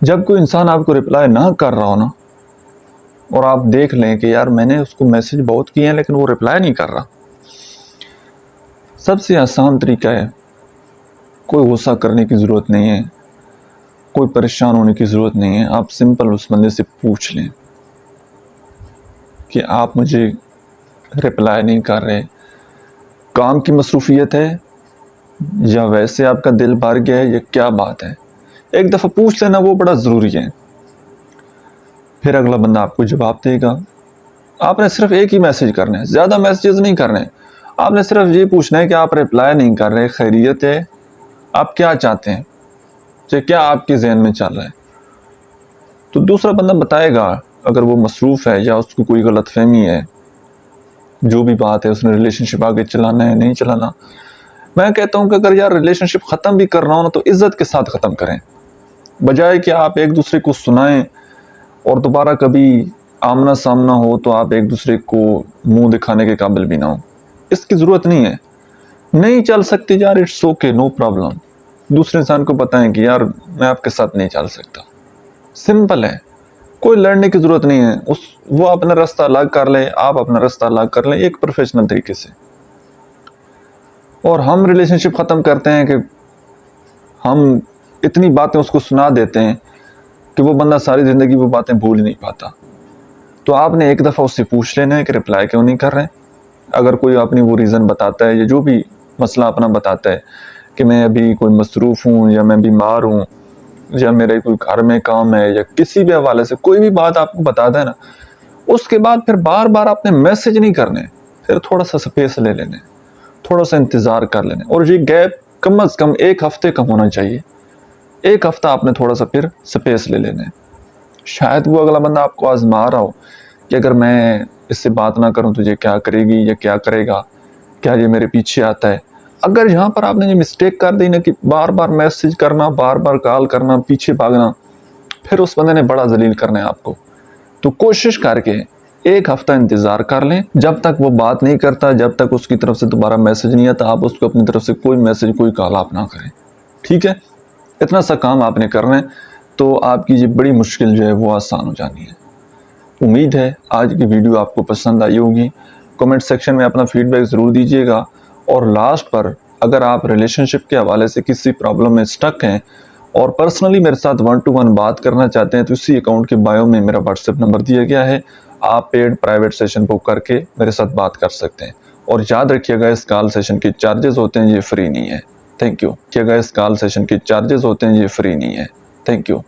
جب کوئی انسان آپ کو رپلائی نہ کر رہا ہو نا، اور آپ دیکھ لیں کہ یار میں نے اس کو میسج بہت کیے ہیں لیکن وہ رپلائی نہیں کر رہا، سب سے آسان طریقہ ہے، کوئی غصہ کرنے کی ضرورت نہیں ہے، کوئی پریشان ہونے کی ضرورت نہیں ہے. آپ سمپل اس بندے سے پوچھ لیں کہ آپ مجھے رپلائی نہیں کر رہے، کام کی مصروفیت ہے یا ویسے آپ کا دل بھر گیا ہے یا کیا بات ہے. ایک دفعہ پوچھ لینا، وہ بڑا ضروری ہے. پھر اگلا بندہ آپ کو جواب دے گا. آپ نے صرف ایک ہی میسج کرنا ہے، زیادہ میسیجز نہیں کرنے. آپ نے صرف یہ پوچھنا ہے کہ آپ رپلائی نہیں کر رہے، خیریت ہے، آپ کیا چاہتے ہیں، کیا آپ کے ذہن میں چل رہا ہے. تو دوسرا بندہ بتائے گا اگر وہ مصروف ہے یا اس کو کوئی غلط فہمی ہے، جو بھی بات ہے اس نے ریلیشن شپ آگے چلانا ہے نہیں چلانا. میں کہتا ہوں کہ اگر یار ریلیشن شپ ختم بھی کر رہا ہوں نا تو عزت کے ساتھ ختم کریں، بجائے کہ آپ ایک دوسرے کو سنائیں اور دوبارہ کبھی آمنا سامنا ہو تو آپ ایک دوسرے کو منہ دکھانے کے قابل بھی نہ ہو. اس کی ضرورت نہیں ہے. نہیں چل سکتی یار، اٹس اوکے، نو پرابلم. دوسرے انسان کو بتائیں کہ یار میں آپ کے ساتھ نہیں چل سکتا. سمپل ہے، کوئی لڑنے کی ضرورت نہیں ہے. وہ اپنا راستہ الگ کر لے، آپ اپنا راستہ الگ کر لیں، ایک پروفیشنل طریقے سے. اور ہم ریلیشن شپ ختم کرتے ہیں کہ ہم اتنی باتیں اس کو سنا دیتے ہیں کہ وہ بندہ ساری زندگی وہ باتیں بھول نہیں پاتا. تو آپ نے ایک دفعہ اس سے پوچھ لینا ہے کہ رپلائی کیوں نہیں کر رہے. اگر کوئی اپنی وہ ریزن بتاتا ہے یا جو بھی مسئلہ اپنا بتاتا ہے کہ میں ابھی کوئی مصروف ہوں یا میں بیمار ہوں یا میرے کوئی گھر میں کام ہے یا کسی بھی حوالے سے کوئی بھی بات آپ کو بتاتا ہے نا، اس کے بعد پھر بار بار آپ نے میسج نہیں کرنے، پھر تھوڑا سا سپیس لے لینے، تھوڑا سا انتظار کر لینے. اور یہ گیپ کم از کم 1 ہفتے کا ہونا چاہیے. 1 ہفتہ آپ نے تھوڑا سا پھر سپیس لے لینے. شاید وہ اگلا بندہ آپ کو آزما رہا ہو کہ اگر میں اس سے بات نہ کروں تو یہ کیا کرے گی یا کیا کرے گا، کیا یہ میرے پیچھے آتا ہے. اگر یہاں پر آپ نے یہ مسٹیک کر دی نا کہ بار بار میسج کرنا، بار بار کال کرنا، پیچھے بھاگنا، پھر اس بندے نے بڑا ذلیل کرنا ہے آپ کو. تو کوشش کر کے 1 ہفتہ انتظار کر لیں. جب تک وہ بات نہیں کرتا، جب تک اس کی طرف سے دوبارہ میسج نہیں آتا، آپ اس کو اپنی طرف سے کوئی میسج کوئی کال آپ نہ کریں. ٹھیک ہے، اتنا سا کام آپ نے کرنا ہے تو آپ کی یہ بڑی مشکل جو ہے وہ آسان ہو جانی ہے. امید ہے آج کی ویڈیو آپ کو پسند آئی ہوگی. کمنٹ سیکشن میں اپنا فیڈ بیک ضرور دیجیے گا. اور لاسٹ پر اگر آپ ریلیشن شپ کے حوالے سے کسی پرابلم میں سٹک ہیں اور پرسنلی میرے ساتھ 1 to 1 بات کرنا چاہتے ہیں تو اسی اکاؤنٹ کے بایو میں میرا واٹس ایپ نمبر دیا گیا ہے. آپ پیڈ پرائیویٹ سیشن بک کر کے میرے ساتھ بات کر سکتے ہیں. اور یاد رکھیے گا اس کال سیشن کے چارجز ہوتے ہیں، یہ فری نہیں ہے. Thank you. اس کال سیشن کے چارجز ہوتے ہیں، یہ فری نہیں ہے. Thank you.